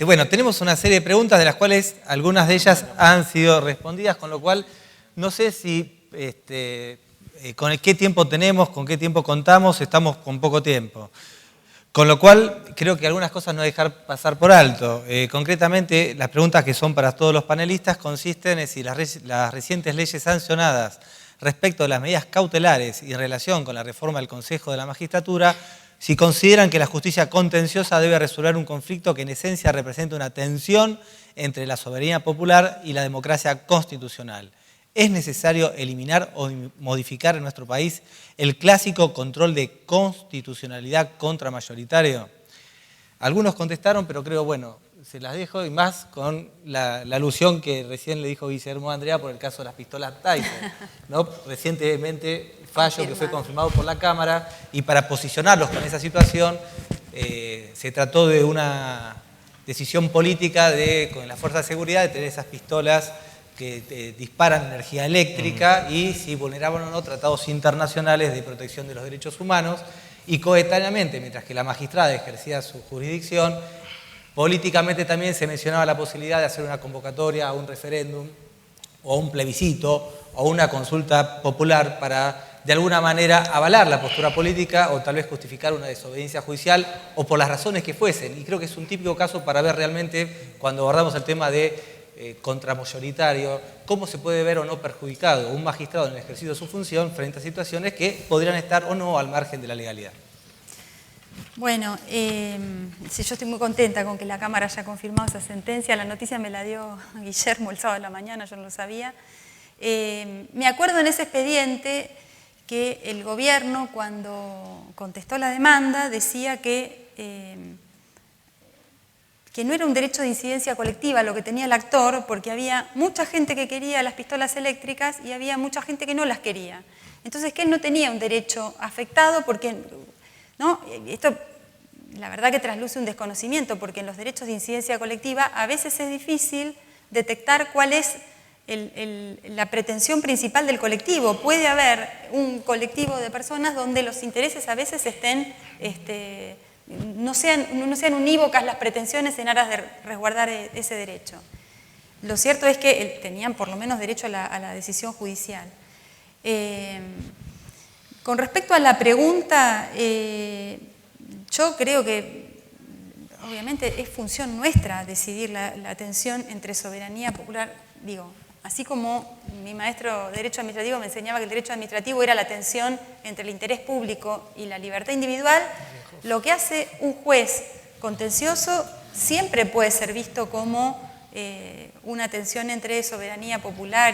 Bueno, tenemos una serie de preguntas de las cuales algunas de ellas han sido respondidas, con lo cual no sé si con qué tiempo tenemos, con qué tiempo contamos, estamos con poco tiempo. Con lo cual, creo que algunas cosas no dejar pasar por alto. Concretamente, las preguntas que son para todos los panelistas consisten en si las recientes leyes sancionadas respecto de las medidas cautelares y en relación con la reforma del Consejo de la Magistratura, si consideran que la justicia contenciosa debe resolver un conflicto que en esencia representa una tensión entre la soberanía popular y la democracia constitucional. ¿Es necesario eliminar o modificar en nuestro país el clásico control de constitucionalidad contramayoritario? Algunos contestaron, pero creo, bueno, se las dejo, y más con la alusión que recién le dijo Guillermo Andrea por el caso de las pistolas Tyson, ¿no? Recientemente, fallo que fue confirmado por la Cámara, y para posicionarlos con esa situación, se trató de una decisión política con la fuerza de seguridad de tener esas pistolas que disparan energía eléctrica y si vulneraban o no tratados internacionales de protección de los derechos humanos, y coetáneamente, mientras que la magistrada ejercía su jurisdicción, políticamente también se mencionaba la posibilidad de hacer una convocatoria a un referéndum o un plebiscito o una consulta popular para, de alguna manera, avalar la postura política o tal vez justificar una desobediencia judicial o por las razones que fuesen. Y creo que es un típico caso para ver realmente, cuando abordamos el tema de contramayoritario, cómo se puede ver o no perjudicado un magistrado en el ejercicio de su función frente a situaciones que podrían estar o no al margen de la legalidad. Bueno, sí, yo estoy muy contenta con que la Cámara haya confirmado esa sentencia. La noticia me la dio Guillermo el sábado de la mañana, yo no lo sabía. Me acuerdo en ese expediente que el gobierno, cuando contestó la demanda, decía que no era un derecho de incidencia colectiva lo que tenía el actor, porque había mucha gente que quería las pistolas eléctricas y había mucha gente que no las quería. Entonces, que él no tenía un derecho afectado porque, ¿no? Esto, la verdad que trasluce un desconocimiento, porque en los derechos de incidencia colectiva a veces es difícil detectar cuál es la pretensión principal del colectivo. Puede haber un colectivo de personas donde los intereses a veces estén... no sean unívocas las pretensiones en aras de resguardar ese derecho. Lo cierto es que tenían por lo menos derecho a la decisión judicial. Con respecto a la pregunta, yo creo que obviamente es función nuestra decidir la tensión entre soberanía popular, digo, así como mi maestro de Derecho Administrativo me enseñaba que el derecho administrativo era la tensión entre el interés público y la libertad individual. Lo que hace un juez contencioso siempre puede ser visto como una tensión entre soberanía popular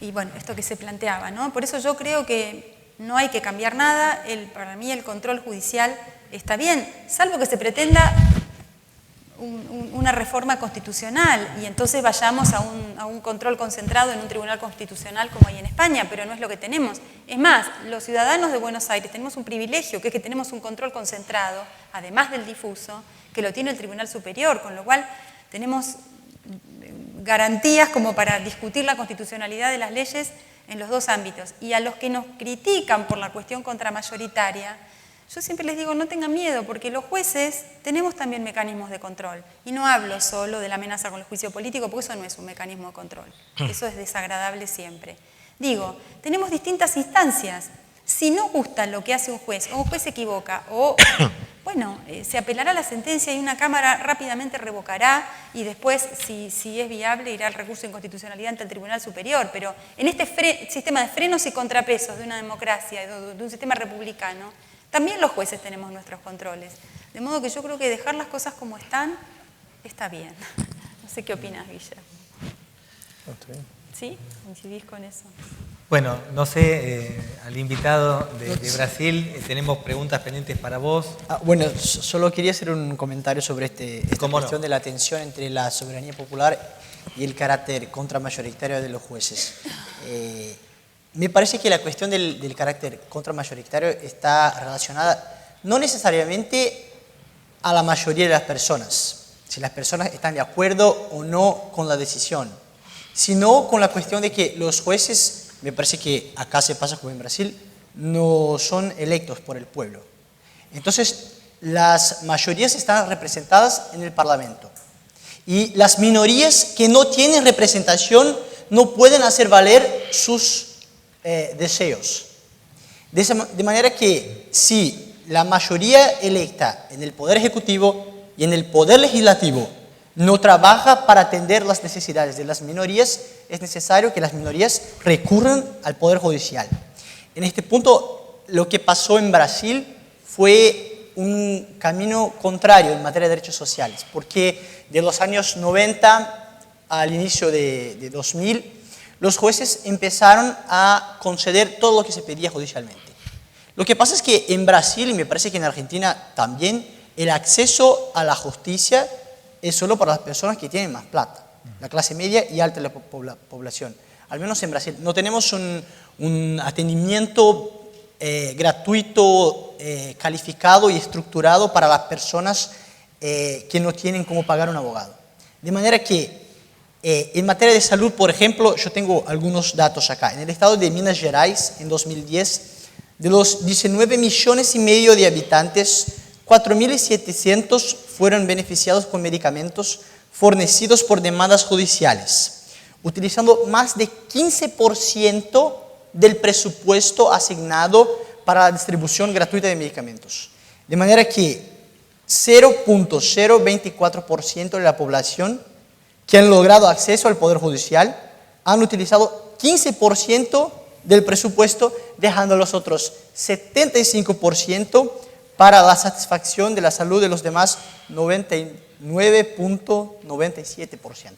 y bueno, esto que se planteaba, ¿no? Por eso yo creo que no hay que cambiar nada. Para mí el control judicial está bien, salvo que se pretenda una reforma constitucional y entonces vayamos a un control concentrado en un tribunal constitucional como hay en España, pero no es lo que tenemos. Es más, los ciudadanos de Buenos Aires tenemos un privilegio, que es que tenemos un control concentrado, además del difuso, que lo tiene el Tribunal Superior, con lo cual tenemos garantías como para discutir la constitucionalidad de las leyes en los dos ámbitos. Y a los que nos critican por la cuestión contramayoritaria, yo siempre les digo, no tengan miedo, porque los jueces tenemos también mecanismos de control. Y no hablo solo de la amenaza con el juicio político, porque eso no es un mecanismo de control. Eso es desagradable siempre. Digo, tenemos distintas instancias. Si no gusta lo que hace un juez, o un juez se equivoca, o, bueno, se apelará a la sentencia y una Cámara rápidamente revocará, y después, si es viable, irá al recurso de inconstitucionalidad ante el Tribunal Superior. Pero en este sistema de frenos y contrapesos de una democracia, de un sistema republicano, también los jueces tenemos nuestros controles. De modo que yo creo que dejar las cosas como están está bien. No sé qué opinas, Guillermo. ¿Sí? ¿Coincidís con eso? Bueno, no sé, al invitado de Brasil, tenemos preguntas pendientes para vos. Bueno, solo quería hacer un comentario sobre esta cuestión de la tensión entre la soberanía popular y el carácter contramayoritario de los jueces. Me parece que la cuestión del carácter contramayoritario está relacionada no necesariamente a la mayoría de las personas, si las personas están de acuerdo o no con la decisión, sino con la cuestión de que los jueces, me parece que acá se pasa como en Brasil, no son electos por el pueblo. Entonces, las mayorías están representadas en el Parlamento. Y las minorías que no tienen representación no pueden hacer valer sus deseos. De manera que si la mayoría electa en el Poder Ejecutivo y en el Poder Legislativo no trabaja para atender las necesidades de las minorías, es necesario que las minorías recurran al Poder Judicial. En este punto, lo que pasó en Brasil fue un camino contrario en materia de derechos sociales, porque de los años 90 al inicio de 2000, los jueces empezaron a conceder todo lo que se pedía judicialmente. Lo que pasa es que en Brasil, y me parece que en Argentina también, el acceso a la justicia es solo para las personas que tienen más plata, la clase media y alta de la población. Al menos en Brasil. No tenemos un atendimiento gratuito, calificado y estructurado para las personas que no tienen cómo pagar un abogado. De manera que en materia de salud, por ejemplo, yo tengo algunos datos acá. En el estado de Minas Gerais, en 2010, de los 19 millones y medio de habitantes, 4.700 fueron beneficiados con medicamentos fornecidos por demandas judiciales, utilizando más de 15% del presupuesto asignado para la distribución gratuita de medicamentos. De manera que 0.024% de la población que han logrado acceso al Poder Judicial han utilizado 15% del presupuesto, dejando los otros 75% para la satisfacción de la salud de los demás 99.97%.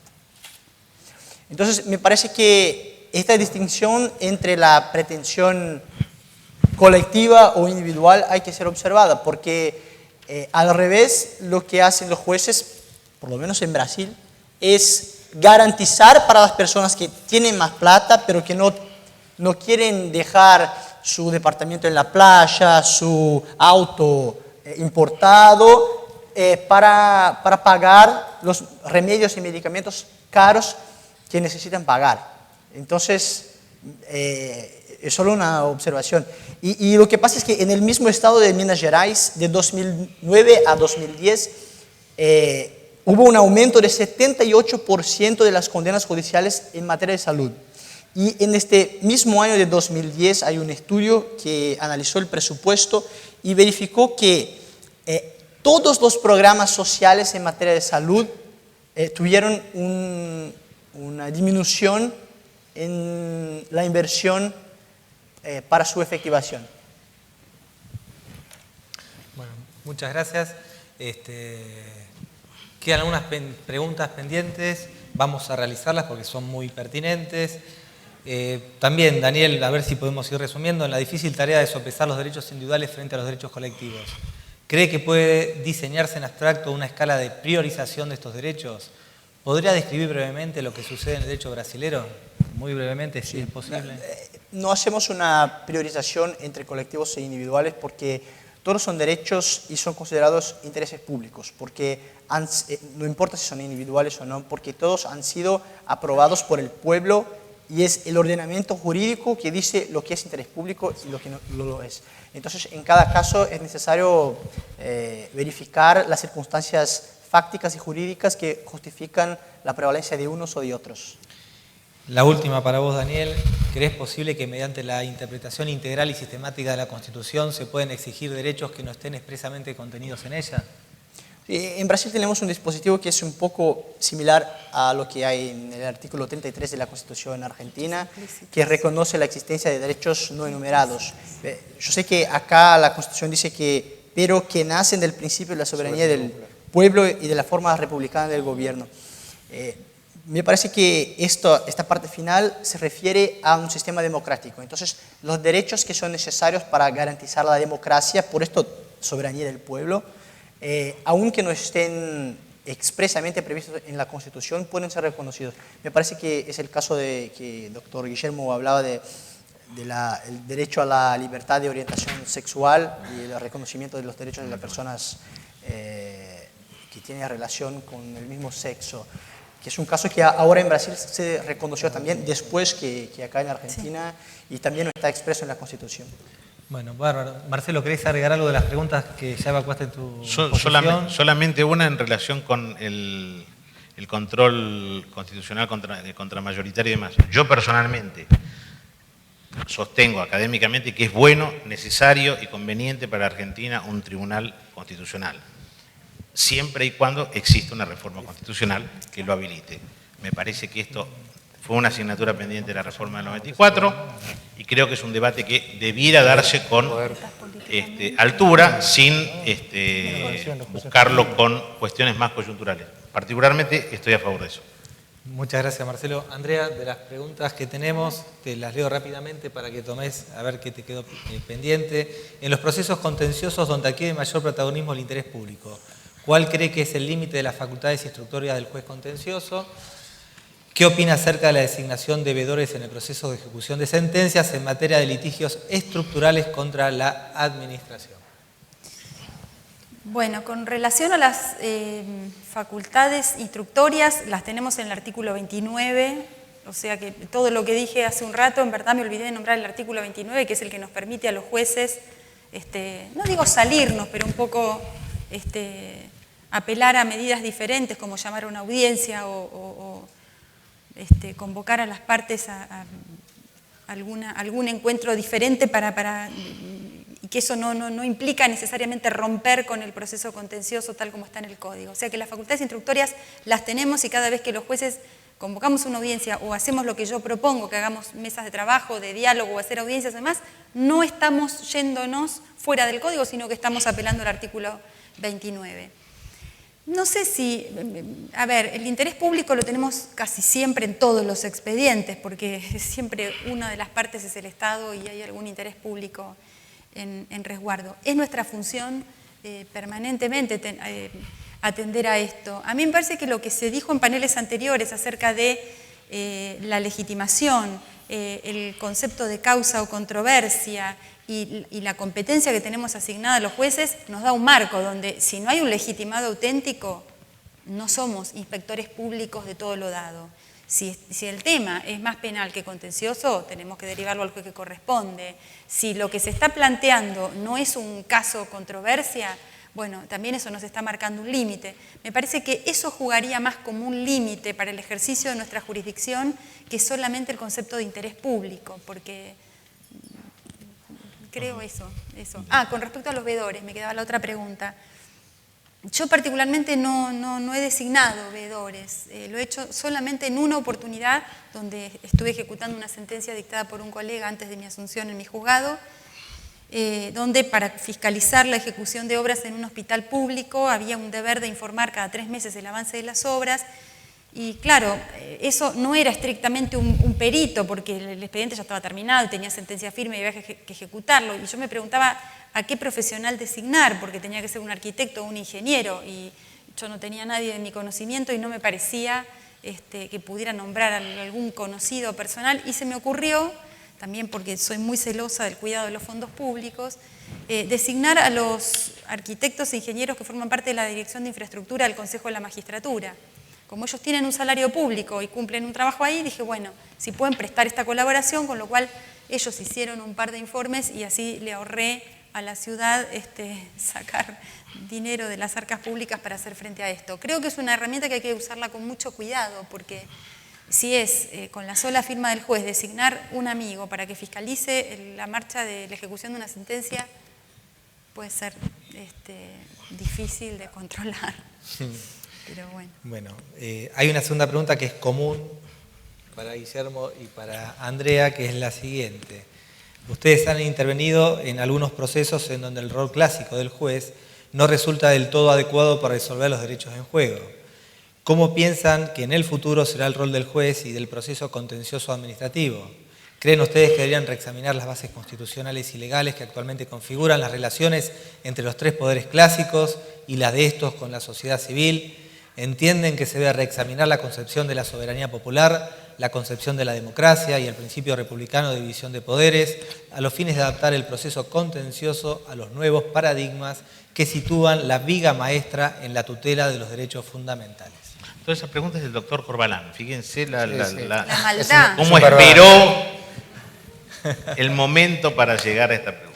Entonces, me parece que esta distinción entre la pretensión colectiva o individual hay que ser observada, porque al revés, lo que hacen los jueces, por lo menos en Brasil, es garantizar para las personas que tienen más plata, pero que no quieren dejar su departamento en la playa, su auto importado, para pagar los remedios y medicamentos caros que necesitan pagar. Entonces, es solo una observación. Y lo que pasa es que en el mismo estado de Minas Gerais, de 2009 a 2010, hubo un aumento de 78% de las condenas judiciales en materia de salud. Y en este mismo año de 2010 hay un estudio que analizó el presupuesto y verificó que todos los programas sociales en materia de salud tuvieron una disminución en la inversión para su efectivación. Bueno, muchas gracias. Quedan algunas preguntas pendientes, vamos a realizarlas porque son muy pertinentes. También, Daniel, a ver si podemos ir resumiendo, en la difícil tarea de sopesar los derechos individuales frente a los derechos colectivos. ¿Cree que puede diseñarse en abstracto una escala de priorización de estos derechos? ¿Podría describir brevemente lo que sucede en el derecho brasilero? Muy brevemente, si es posible. No hacemos una priorización entre colectivos e individuales porque todos son derechos y son considerados intereses públicos, porque no importa si son individuales o no, porque todos han sido aprobados por el pueblo y es el ordenamiento jurídico que dice lo que es interés público y lo que no lo es. Entonces, en cada caso es necesario verificar las circunstancias fácticas y jurídicas que justifican la prevalencia de unos o de otros. La última para vos, Daniel. ¿Crees posible que mediante la interpretación integral y sistemática de la Constitución se pueden exigir derechos que no estén expresamente contenidos en ella? En Brasil tenemos un dispositivo que es un poco similar a lo que hay en el artículo 33 de la Constitución argentina, que reconoce la existencia de derechos no enumerados. Yo sé que acá la Constitución dice que, pero que nacen del principio de la soberanía del pueblo y de la forma republicana del gobierno. Me parece que esta parte final se refiere a un sistema democrático. Entonces, los derechos que son necesarios para garantizar la democracia, por esto soberanía del pueblo, aunque no estén expresamente previstos en la Constitución, pueden ser reconocidos. Me parece que es el caso de que el doctor Guillermo hablaba del derecho a la libertad de orientación sexual y el reconocimiento de los derechos de las personas que tienen relación con el mismo sexo, que es un caso que ahora en Brasil se reconoció también después que acá en Argentina, sí, y también está expreso en la Constitución. Bueno, bárbaro. Marcelo, ¿querés agregar algo de las preguntas que ya evacuaste en tu posición? Solamente una en relación con el control constitucional contramayoritario y demás. Yo personalmente sostengo académicamente que es bueno, necesario y conveniente para Argentina un tribunal constitucional, siempre y cuando exista una reforma constitucional que lo habilite. Me parece que esto fue una asignatura pendiente de la reforma del 94 y creo que es un debate que debiera darse con altura, sin buscarlo con cuestiones más coyunturales. Particularmente estoy a favor de eso. Muchas gracias, Marcelo. Andrea, de las preguntas que tenemos, te las leo rápidamente para que tomes a ver qué te quedó pendiente. En los procesos contenciosos donde adquiere mayor protagonismo el interés público, ¿cuál cree que es el límite de las facultades instructorias del juez contencioso? ¿Qué opina acerca de la designación de veedores en el proceso de ejecución de sentencias en materia de litigios estructurales contra la administración? Bueno, con relación a las facultades instructorias, las tenemos en el artículo 29, o sea que todo lo que dije hace un rato, en verdad me olvidé de nombrar el artículo 29, que es el que nos permite a los jueces, no digo salirnos, pero un poco apelar a medidas diferentes, como llamar a una audiencia o convocar a las partes a algún encuentro diferente y que eso no implica necesariamente romper con el proceso contencioso tal como está en el Código. O sea que las facultades instructorias las tenemos y cada vez que los jueces convocamos una audiencia o hacemos lo que yo propongo, que hagamos mesas de trabajo, de diálogo o hacer audiencias además, no estamos yéndonos fuera del Código, sino que estamos apelando al artículo 29. No sé si, a ver, el interés público lo tenemos casi siempre en todos los expedientes, porque siempre una de las partes es el Estado y hay algún interés público en resguardo. Es nuestra función permanentemente atender a esto. A mí me parece que lo que se dijo en paneles anteriores acerca de la legitimación, el concepto de causa o controversia y la competencia que tenemos asignada a los jueces nos da un marco donde si no hay un legitimado auténtico, no somos inspectores públicos de todo lo dado. Si el tema es más penal que contencioso, tenemos que derivarlo al juez que corresponde. Si lo que se está planteando no es un caso controversia, bueno, también eso nos está marcando un límite. Me parece que eso jugaría más como un límite para el ejercicio de nuestra jurisdicción que solamente el concepto de interés público, porque creo eso. Con respecto a los veedores, me quedaba la otra pregunta. Yo particularmente no he designado veedores, lo he hecho solamente en una oportunidad donde estuve ejecutando una sentencia dictada por un colega antes de mi asunción en mi juzgado, donde para fiscalizar la ejecución de obras en un hospital público había un deber de informar cada 3 meses el avance de las obras. Y claro, eso no era estrictamente un perito, porque el expediente ya estaba terminado y tenía sentencia firme y había que ejecutarlo. Y yo me preguntaba a qué profesional designar, porque tenía que ser un arquitecto o un ingeniero, y yo no tenía nadie de mi conocimiento y no me parecía que pudiera nombrar a algún conocido personal. Y se me ocurrió, también porque soy muy celosa del cuidado de los fondos públicos, designar a los arquitectos e ingenieros que forman parte de la Dirección de Infraestructura del Consejo de la Magistratura. Como ellos tienen un salario público y cumplen un trabajo ahí, dije, bueno, si pueden prestar esta colaboración, con lo cual ellos hicieron un par de informes y así le ahorré a la ciudad sacar dinero de las arcas públicas para hacer frente a esto. Creo que es una herramienta que hay que usarla con mucho cuidado, porque si es con la sola firma del juez designar un amigo para que fiscalice la marcha de la ejecución de una sentencia, puede ser difícil de controlar. Pero bueno, hay una segunda pregunta que es común para Guillermo y para Andrea, que es la siguiente. Ustedes han intervenido en algunos procesos en donde el rol clásico del juez no resulta del todo adecuado para resolver los derechos en juego. ¿Cómo piensan que en el futuro será el rol del juez y del proceso contencioso administrativo? ¿Creen ustedes que deberían reexaminar las bases constitucionales y legales que actualmente configuran las relaciones entre los 3 poderes clásicos y las de estos con la sociedad civil? ¿Entienden que se debe reexaminar la concepción de la soberanía popular, la concepción de la democracia y el principio republicano de división de poderes a los fines de adaptar el proceso contencioso a los nuevos paradigmas que sitúan la viga maestra en la tutela de los derechos fundamentales? Todas esas preguntas del doctor Corbalán. Fíjense la maldad. cómo esperó el momento para llegar a esta pregunta.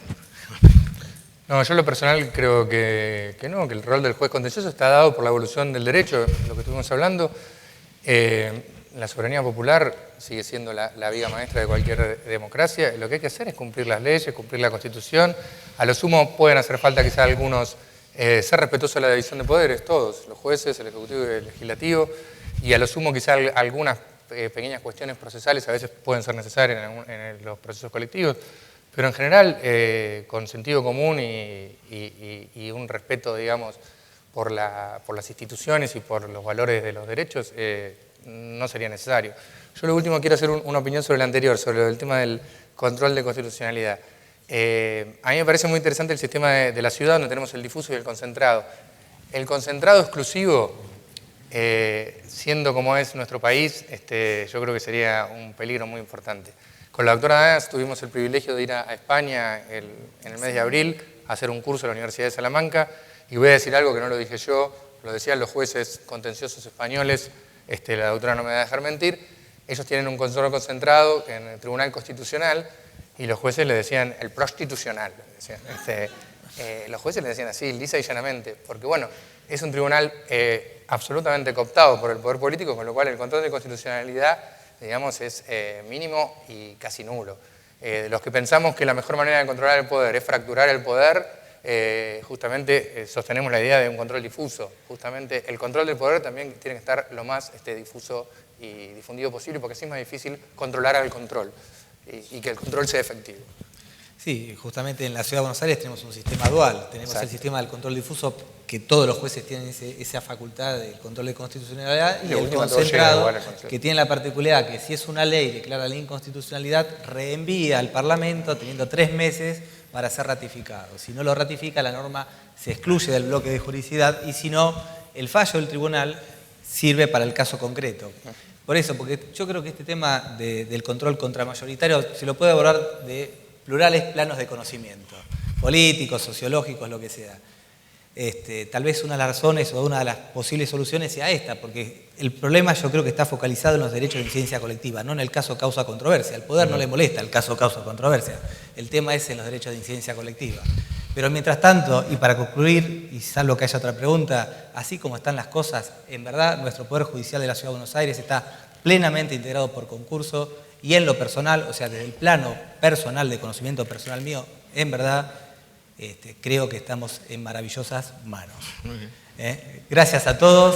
No, yo en lo personal creo que no, que el rol del juez contencioso está dado por la evolución del derecho, lo que estuvimos hablando. La soberanía popular sigue siendo la viga maestra de cualquier democracia. Lo que hay que hacer es cumplir las leyes, cumplir la Constitución. A lo sumo pueden hacer falta quizá algunos, ser respetuosos de la división de poderes, todos, los jueces, el Ejecutivo y el Legislativo, y a lo sumo quizá algunas pequeñas cuestiones procesales a veces pueden ser necesarias en los procesos colectivos. Pero en general, con sentido común y un respeto, digamos, por las instituciones y por los valores de los derechos, no sería necesario. Yo lo último quiero hacer una opinión sobre el anterior, sobre el tema del control de constitucionalidad. A mí me parece muy interesante el sistema de la ciudad, donde tenemos el difuso y el concentrado. El concentrado exclusivo, siendo como es nuestro país, yo creo que sería un peligro muy importante. Con la doctora Danas tuvimos el privilegio de ir a España en el mes de abril a hacer un curso en la Universidad de Salamanca, y voy a decir algo que no lo dije yo, lo decían los jueces contenciosos españoles, la doctora no me va a dejar mentir. Ellos tienen un control concentrado en el Tribunal Constitucional y los jueces le decían el prostitucional. Los jueces le decían así, lisa y llanamente, porque bueno, es un tribunal absolutamente cooptado por el poder político, con lo cual el control de constitucionalidad, digamos, es mínimo y casi nulo. Los que pensamos que la mejor manera de controlar el poder es fracturar el poder, justamente sostenemos la idea de un control difuso. Justamente el control del poder también tiene que estar lo más difuso y difundido posible, porque así es más difícil controlar al control y que el control sea efectivo. Sí, justamente en la Ciudad de Buenos Aires tenemos un sistema dual. Tenemos Exacto. El sistema del control difuso, que todos los jueces tienen esa facultad del control de constitucionalidad, y el concentrado, que tiene la particularidad que si es una ley declara la inconstitucionalidad, reenvía al Parlamento teniendo 3 meses para ser ratificado. Si no lo ratifica, la norma se excluye del bloque de juridicidad, y si no, el fallo del tribunal sirve para el caso concreto. Por eso, porque yo creo que este tema del control contramayoritario se lo puede abordar de plurales planos de conocimiento, políticos, sociológicos, lo que sea. Tal vez una de las razones o una de las posibles soluciones sea esta, porque el problema yo creo que está focalizado en los derechos de incidencia colectiva, no en el caso causa-controversia. Al poder no le molesta el caso causa-controversia, el tema es en los derechos de incidencia colectiva. Pero mientras tanto, y para concluir, y salvo que haya otra pregunta, así como están las cosas, en verdad nuestro Poder Judicial de la Ciudad de Buenos Aires está plenamente integrado por concurso, y en lo personal, o sea, desde el plano personal, de conocimiento personal mío, en verdad, creo que estamos en maravillosas manos. Gracias a todos.